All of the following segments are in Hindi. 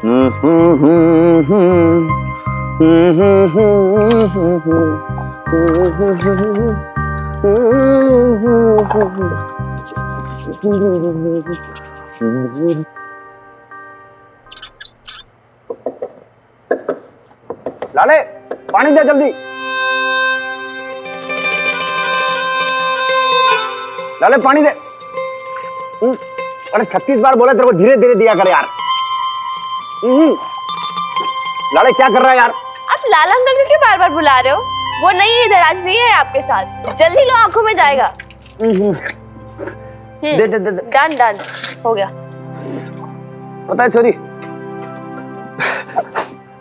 लाले पानी दे जल्दी। लाले पानी दे। अरे 36 बार बोला तेरे को धीरे धीरे दिया कर यार। लाले क्या कर रहा है यार? आप लाला अंकल को क्यों बार बार बुला रहे हो? वो नहीं है इधर, आज नहीं है आपके साथ। जल्दी लो, आंखों में जाएगा। दे दे दे। डन डन हो गया। पता है छोरी,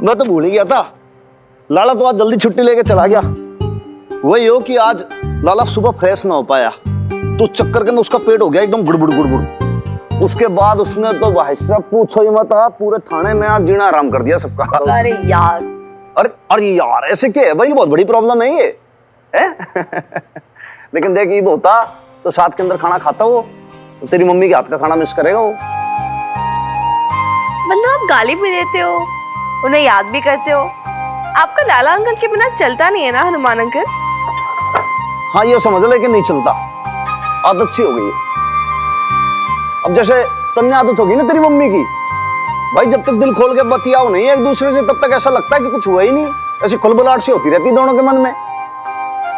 मैं तो भूल ही गया था। लाला तो आज जल्दी छुट्टी लेके चला गया। वही हो कि आज लाला सुबह फ्रेश ना हो पाया तो चक्कर के अंदर उसका पेट हो गया एकदम गुड़बुड़ गुड़बुड़। उसके बाद उसने तो भाई साहब पूछो ही मत, पूरे थाने में आज जीना आराम कर दिया सबका। अरे यार, अरे यार ऐसे क्या है भाई? बहुत बड़ी प्रॉब्लम है ये है? लेकिन देख ये होता तो साथ के अंदर खाना खाता वो, तो तेरी मम्मी के हाथ का खाना मिस करेगा वो। मतलब आप गाली भी देते हो, उन्हें याद भी करते हो। आपका लाला अंकल के बिना चलता नहीं है ना हनुमान अंकल? हाँ ये समझ ले कि नहीं चलता, आदत सी हो गई है। अब जैसे तन्ने आदत होगी ना तेरी मम्मी की, भाई जब तक दिल खोल के बतियाओ नहीं एक दूसरे से तब तक ऐसा लगता है कि कुछ हुआ ही नहीं। ऐसी खुलबुलाहट सी होती रहती दोनों के मन में।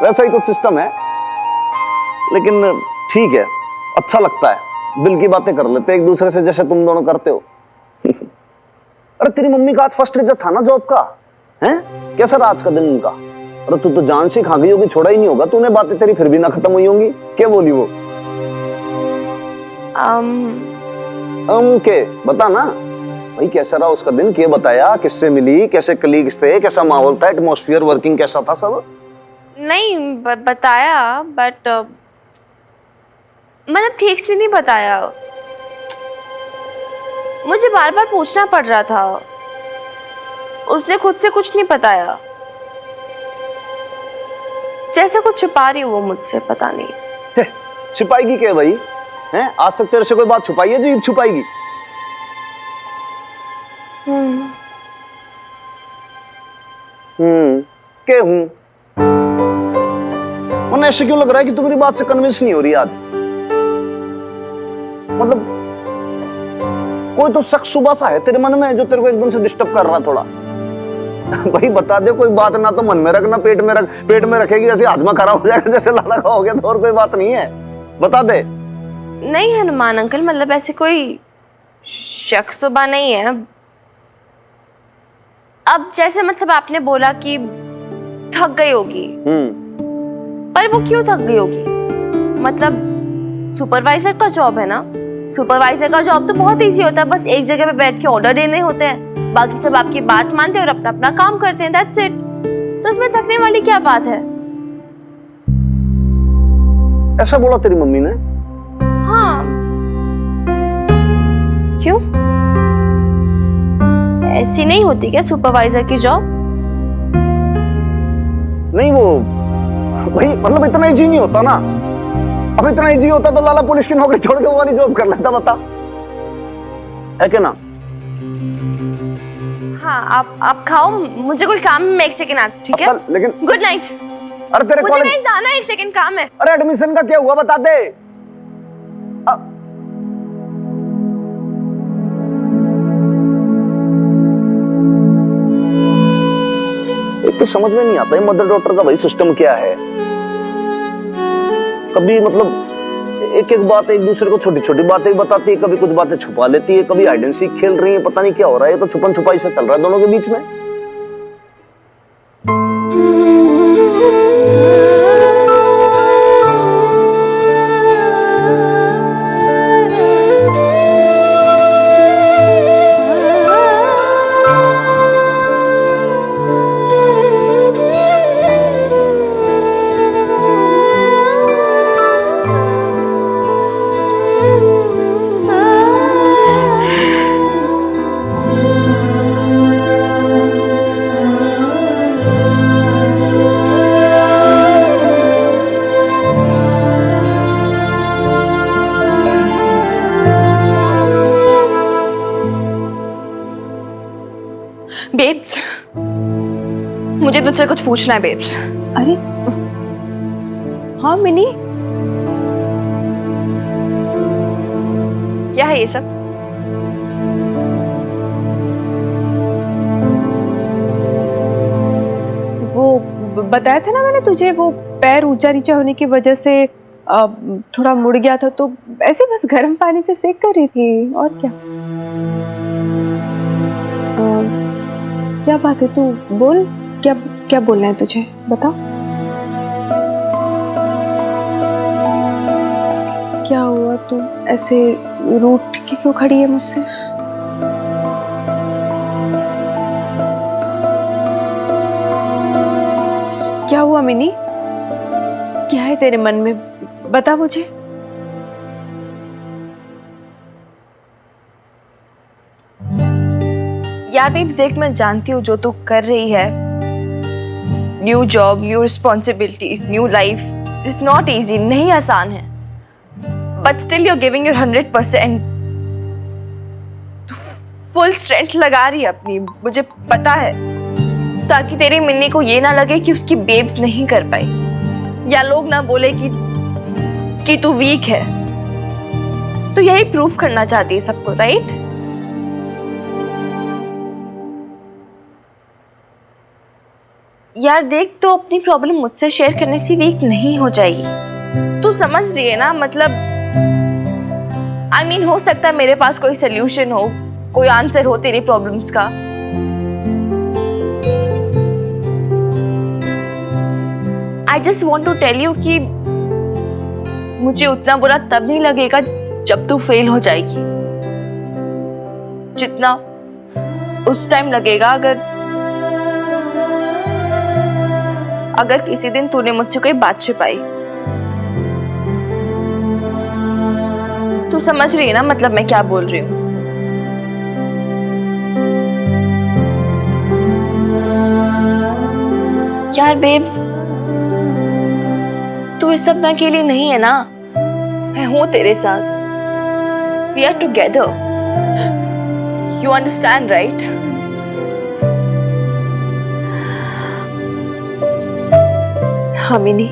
वैसा ही कुछ सिस्टम है, लेकिन ठीक है, अच्छा लगता है। दिल की बातें कर लेते एक दूसरे से जैसे तुम दोनों करते हो। अरे तेरी मम्मी का आज फर्स्ट डे था ना जॉब का, हैं? कैसा रहा आज का दिन उनका? अरे तू तो जान से खा गई होगी, छोड़ा ही नहीं होगा तूने। बातें तेरी फिर भी ना खत्म हुई होंगी। क्या बोली वो? के बता ना भाई, कैसा रहा उसका दिन? क्या बताया? किससे मिली? कैसे कलीग्स थे? कैसा माहौल था? एटमॉस्फेयर वर्किंग कैसा था सब? नहीं बताया, बट मतलब ठीक से नहीं बताया। मुझे बार बार पूछना पड़ रहा था, उसने खुद से कुछ नहीं बताया। जैसे कुछ छुपा रही वो मुझसे, पता नहीं। छुपाएगी क्या भाई? हैं? आज तक तेरे से कोई बात छुपाई है जो छुपाएगी? के हूं? मन ऐसे क्यों लग रहा है कि तू मेरी बात से कन्विंस नहीं हो रही आज? मतलब कोई तो शक सुबह सा है तेरे मन में जो तेरे को एकदम से डिस्टर्ब कर रहा थोड़ा। भाई बता दे, कोई बात ना तो मन में रख ना पेट में रख। पेट में रखेगी जैसे हाजमा खराब हो जाएगा, जैसे लाला का हो गया तो और कोई बात नहीं है। बता दे। नहीं हनुमान अंकल, मतलब ऐसे कोई शक सुबह नहीं है। अब जैसे मतलब आपने बोला कि थक गई होगी, पर वो क्यों थक गई होगी? मतलब सुपरवाइजर का जॉब है ना। सुपरवाइजर का जॉब तो बहुत इजी होता है, बस एक जगह पे बैठ के ऑर्डर देने होते हैं, बाकी सब आपकी बात मानते हैं और अपना अपना काम करते हैं, दैट्स इट। तो इसमें थकने वाली क्या बात है? ऐसा बोला तेरी मम्मी ने? हाँ। क्यों? ऐसी नहीं होती क्या सुपरवाइजर की जॉब? नहीं वो भाई मतलब इतना इजी नहीं होता ना। अब इतना इजी होता तो लाला पुलिस की नौकरी छोड़ के वो वाली जॉब कर लेता, बता। है क्या ना? हाँ आप खाओ, मुझे कोई काम है, मैं एक सेकंड आती, ठीक है? लेकिन गुड नाइट। अरे तेरे मुझे कहीं जाना है, एक सेकंड काम है। अरे एडमिशन का क्या हुआ बता दे। एक तो समझ में नहीं आता है मदर डॉटर का भाई सिस्टम क्या है। कभी मतलब एक एक बात एक दूसरे को छोटी छोटी बातें बताती है, कभी कुछ बातें छुपा लेती है, कभी हाइड एंड सीक खेल रही है, पता नहीं क्या हो रहा है। ये तो छुपन छुपाई से चल रहा है दोनों के बीच में। बेब्स, मुझे तुझसे कुछ पूछना है बेब्स। अरे हाँ मिनी, क्या है ये सब? वो बताया था ना मैंने तुझे, वो पैर ऊंचा नीचा होने की वजह से थोड़ा मुड़ गया था, तो ऐसे बस गर्म पानी से सेक कर रही थी, और क्या। क्या बात है, तू बोल, क्या क्या बोलना है तुझे, बता। क्या हुआ, तू ऐसे रूठ के क्यों खड़ी है मुझसे? क्या हुआ मिनी, क्या है तेरे मन में, बता मुझे। यार बेब्स देख, मैं जानती हूँ जो तू कर रही है, new job, new responsibilities, new life, it's not easy, नहीं आसान है, but still you are giving your 100%। Full strength लगा रही है अपनी, मुझे पता है, ताकि तेरी मिन्नी को ये ना लगे कि उसकी बेब्स नहीं कर पाई, या लोग ना बोले कि तू वीक है। तो यही प्रूफ करना चाहती है सबको, राइट? यार देख, तो अपनी प्रॉब्लम मुझसे शेयर करने से वीक नहीं हो जाएगी। तू समझ रही है ना, मतलब I mean, हो सकता है मेरे पास कोई सोल्यूशन हो, कोई आंसर हो तेरी प्रॉब्लम्स का। I just want to tell you कि मुझे उतना बुरा तब नहीं लगेगा जब तू फेल हो जाएगी, जितना उस टाइम लगेगा अगर किसी दिन तूने मुझसे कोई बात छिपाई। तू समझ रही है ना, मतलब मैं क्या बोल रही हूँ? यार बेब्स, तू इस सब में अकेली नहीं है ना, मैं हूं तेरे साथ। We are together. You understand, right? हाँ मिनी,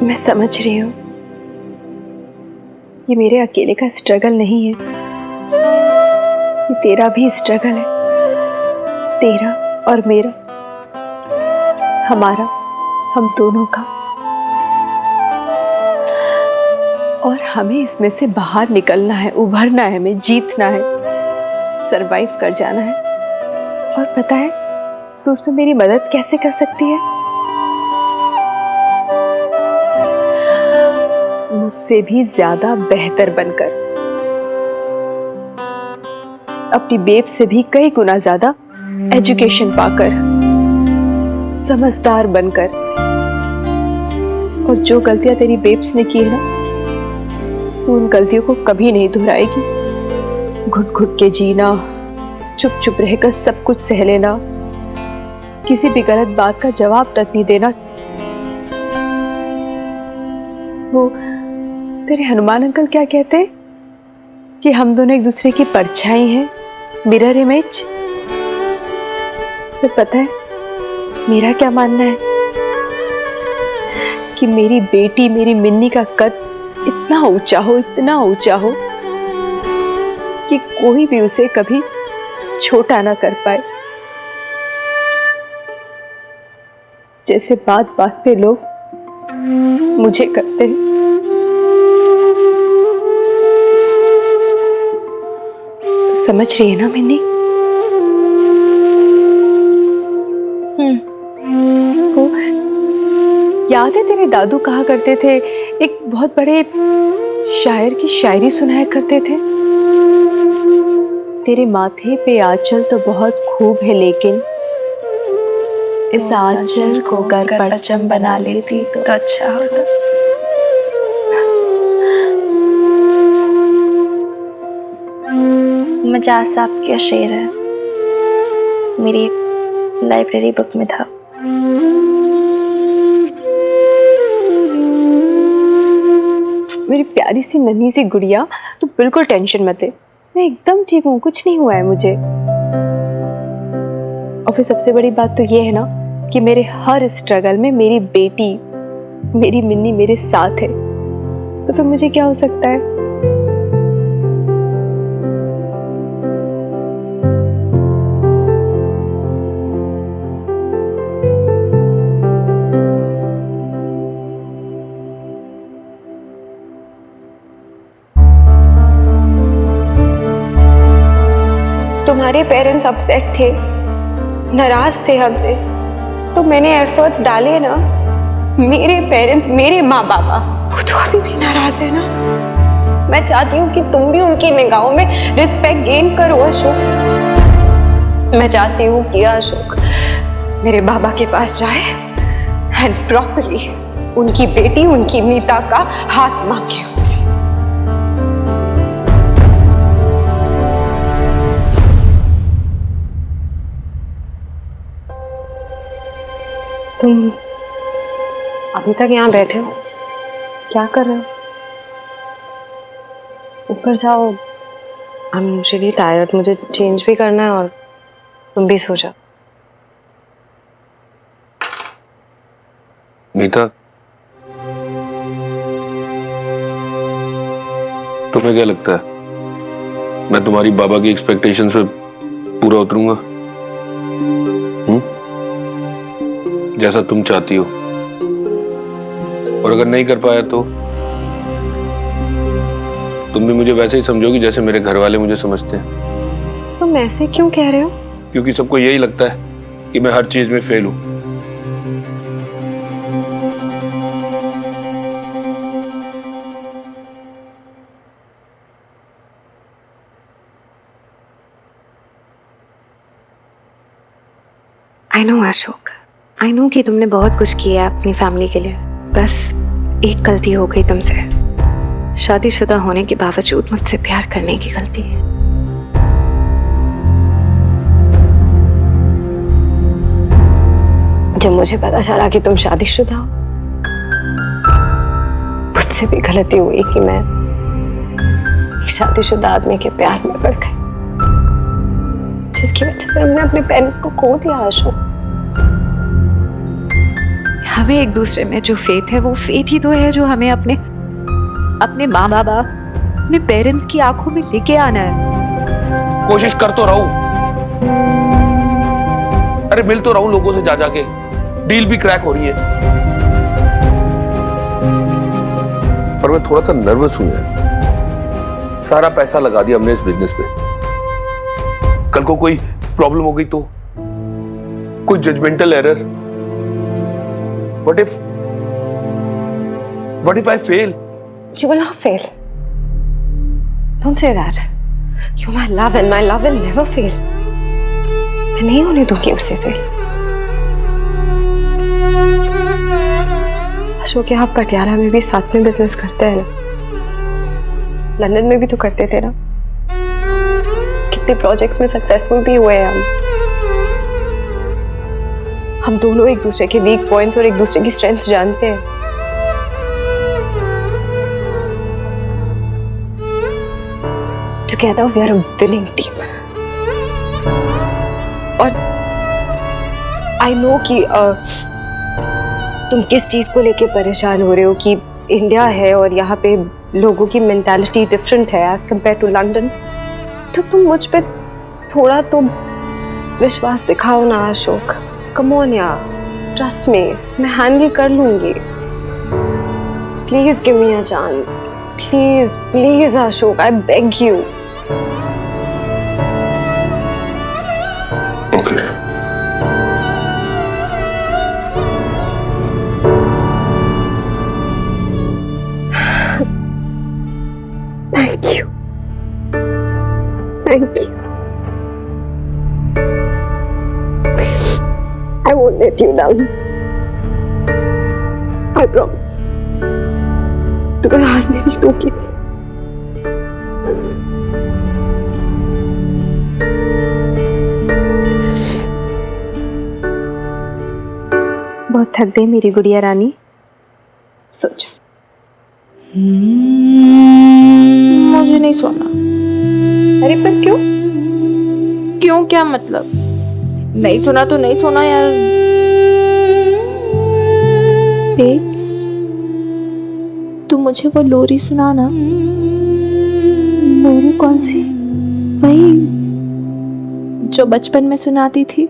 मैं समझ रही हूँ, ये मेरे अकेले का स्ट्रगल नहीं है, ये तेरा भी स्ट्रगल है, तेरा और मेरा, हमारा, हम दोनों का। और हमें इसमें से बाहर निकलना है, उभरना है, हमें जीतना है, सरवाइव कर जाना है। और पता है तू उसमें मेरी मदद कैसे कर सकती है? मुझसे भी ज्यादा बेहतर बनकर, अपनी बेब से भी कई गुना ज्यादा एजुकेशन पाकर, समझदार बनकर। और जो गलतियां तेरी बेब्स ने की है ना, तू उन गलतियों को कभी नहीं दोहराएगी। घुट घुट के जीना, चुप चुप रहकर सब कुछ सह लेना, किसी भी गलत बात का जवाब तक नहीं देना। वो तेरे हनुमान अंकल क्या कहते हैं कि हम दोनों एक दूसरे की परछाई हैं, मिरर इमेज। तो पता है मेरा क्या मानना है कि मेरी बेटी, मेरी मिन्नी का कद इतना ऊंचा हो, इतना ऊंचा हो कि कोई भी उसे कभी छोटा ना कर पाए। जैसे बात बात पे लोग मुझे करते हैं। तो समझ रही है ना मिन्नी? वो याद है तेरे दादू कहा करते थे, एक बहुत बड़े शायर की शायरी सुनाया करते थे, तेरे माथे पे आंचल तो बहुत खूब है, लेकिन इस आंचल को अगर परचम बना लेती तो अच्छा होता। मजाज साहब का शेर है, मेरी लाइब्रेरी बुक में था। मेरी प्यारी सी नन्ही सी गुड़िया, तू बिल्कुल टेंशन मत ले, मैं एकदम ठीक हूँ, कुछ नहीं हुआ है मुझे। और फिर सबसे बड़ी बात तो ये है ना कि मेरे हर स्ट्रगल में मेरी बेटी, मेरी मिन्नी मेरे साथ है, तो फिर मुझे क्या हो सकता है। तुम्हारे पेरेंट्स अपसेट थे, नाराज थे हमसे, तो मैंने एफर्ट्स डाले ना। मेरे पेरेंट्स, मेरे माँ बाबा, वो तो अभी भी नाराज है ना। मैं चाहती हूँ कि तुम भी उनकी निगाहों में रिस्पेक्ट गेन करो अशोक। मैं चाहती हूँ कि अशोक मेरे बाबा के पास जाए एंड प्रॉपर्ली उनकी बेटी, उनकी मीता का हाथ मांगे उनसे। तुम अभी तक यहाँ बैठे हो, क्या कर रहे हो? ऊपर जाओ, आई एम रियली टायर्ड, मुझे चेंज भी करना है और तुम भी सो जाओ। मीता, तुम्हें क्या लगता है मैं तुम्हारी बाबा की एक्सपेक्टेशंस पे पूरा उतरूंगा? जैसा तुम चाहती हो, और अगर नहीं कर पाया तो तुम भी मुझे वैसे ही समझोगी जैसे मेरे घर वाले मुझे समझते हैं। तुम ऐसे क्यों कह रहे हो? क्योंकि सबको यही लगता है कि मैं हर चीज में फेल हूं। I know Ashok, I know कि तुमने बहुत कुछ किया है अपनी फैमिली के लिए, बस एक गलती हो गई तुमसे, शादीशुदा होने के बावजूद मुझसे प्यार करने की गलती। जब मुझे पता चला कि तुम शादीशुदा हो, मुझसे भी गलती हुई कि मैं एक शादीशुदा आदमी के प्यार में पड़ गई, जिसकी वजह से हमने अपने पेरेंट्स को खो दिया अशोक। हमें एक दूसरे में जो फेथ है, वो फेथ ही तो है जो हमें अपने माँ बाबा, अपने पेरेंट्स की आंखों में लेके आना है। कोशिश कर तो रहूं, अरे मिल तो रहूं लोगों से जा जाके, डील भी क्रैक हो रही है, पर मैं थोड़ा सा नर्वस हूं यार। सारा पैसा लगा दिया हमने इस बिजनेस पे, कल को कोई प्रॉब्लम हो गई तो, कोई judgemental error, What if I fail? You will not fail. Don't say that. You're my love and my love will never fail. मैं नहीं होने दूंगी उसे फेल। अशोक, यहाँ पटियाला में भी साथ में बिजनेस करते हैं ना, लंदन में भी तो करते थे ना, कितने प्रोजेक्ट्स में सक्सेसफुल भी हुए हैं हम दोनों एक दूसरे के वीक पॉइंट्स और एक दूसरे की स्ट्रेंथ्स जानते हैं। Together we are a winning team. और I know कि तुम किस चीज को लेके परेशान हो रहे हो कि इंडिया है और यहाँ पे लोगों की मेंटालिटी डिफरेंट है एज कंपेयर टू लंदन, तो तुम मुझ पे थोड़ा तो विश्वास दिखाओ ना अशोक। Come on यार, trust me, मैं हैंडल कर लूंगी। Please give me a chance. Please, please Ashok, I beg you. Okay. Thank you. Thank you. I won't let you down. I promise. तुम्हें हारने नहीं दूंगी। बहुत थक गई मेरी गुड़िया रानी, सो जा। मुझे नहीं सोना। अरे पर क्यों? क्यों क्या मतलब? नहीं सुना तो नहीं सुना यार। बेब्स, तू मुझे वो लोरी सुनाना। लोरी कौन सी? वही जो बचपन में सुनाती थी।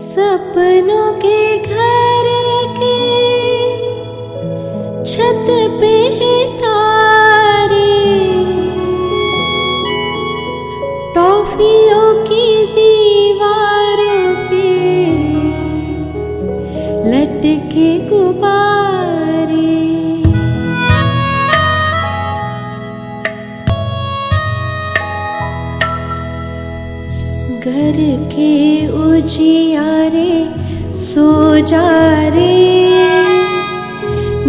सपनों के घर के छत पे है तारे, टॉफियों की दीवारों पे लटके गुब्बारे। घर के उजियारे सो जा रे,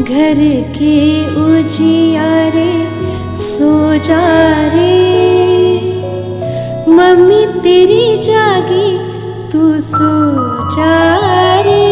घर के उजियारे सो जा रे। मम्मी तेरी जागी तू सो जा रे।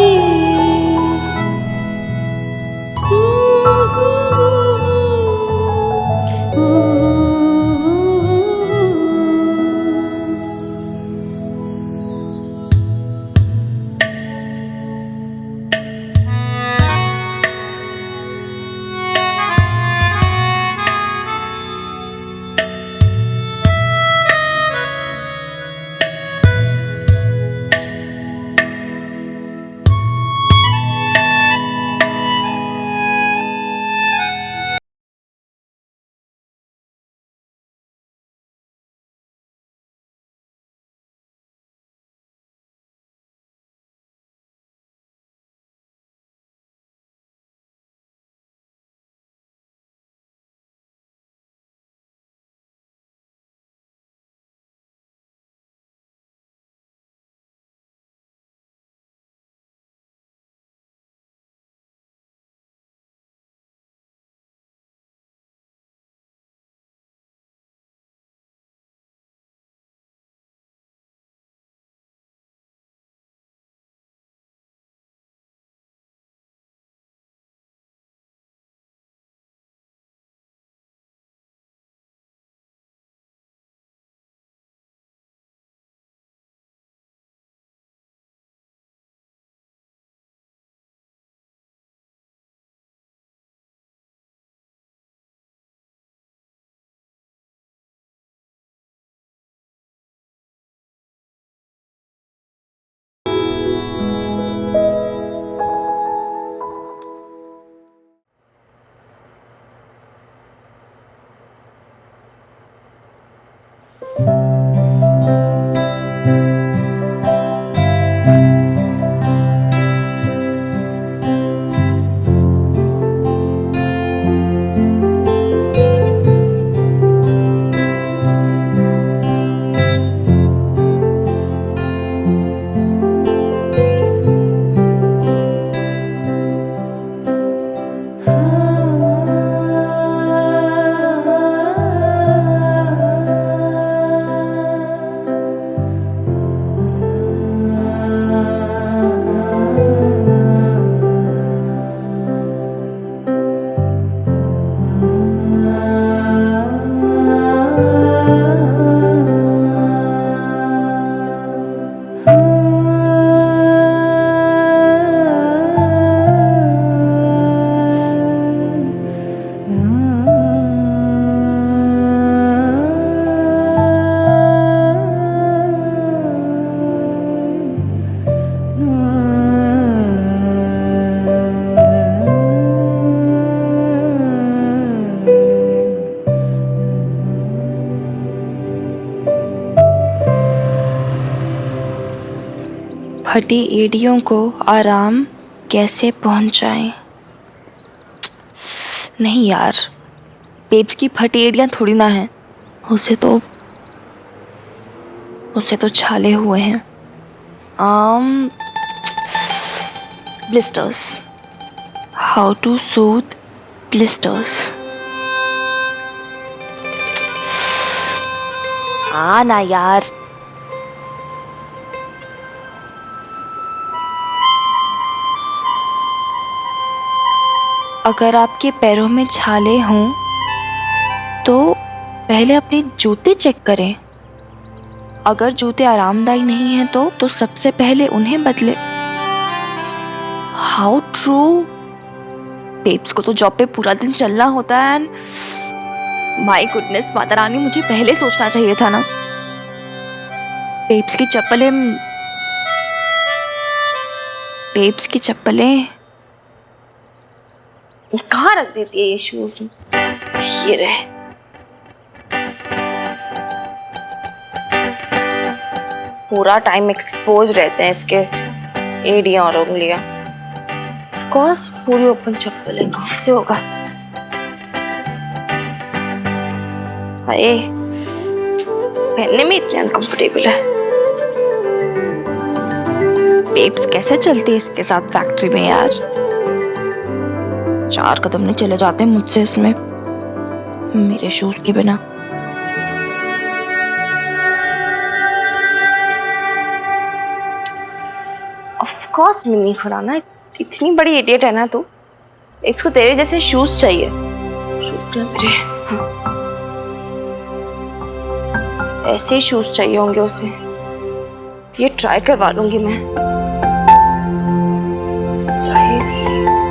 फटी एड़ियों को आराम कैसे पहुंचाएं? नहीं यार, पेप्स की फटी एड़ियां थोड़ी ना है, उसे तो छाले हुए हैं। Blisters, how to soothe blisters. हाँ ना यार, अगर आपके पैरों में छाले हों तो पहले अपने जूते चेक करें। अगर जूते आरामदायी नहीं हैं तो सबसे पहले उन्हें बदले। How true. पेप्स को तो जॉब पे पूरा दिन चलना होता है and my goodness Mata Rani, मुझे पहले सोचना चाहिए था ना। पेप्स की चप्पलें कहाँ रख देती है ये शूज? ये रहे। पूरा टाइम एक्सपोज रहते हैं इसके एड़ियां और उंगलियां। ऑफ कोर्स पूरी ओपन चप्पल है, कहाँ से होगा? हाय, पहनने में इतने अनकंफर्टेबल है। पेप्स कैसे चलती है इसके साथ फैक्ट्री में यार? 4 कदम नहीं चले जाते मुझसे इसमें, मेरे शूज के बिना। ऑफ कोर्स मिनी खुराना, इतनी बड़ी इडियट है ना तू। इसको तेरे जैसे शूज चाहिए। शूज क्या मेरे? हाँ। ऐसे ही शूज चाहिए होंगे उसे। ये ट्राई करवा लूंगी मैं। साइज।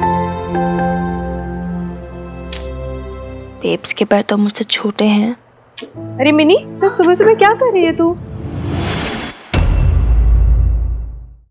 पेप्स के पैर तो मुझसे छोटे हैं। अरे मिनी, तो सुबह सुबह क्या कर रही है तू?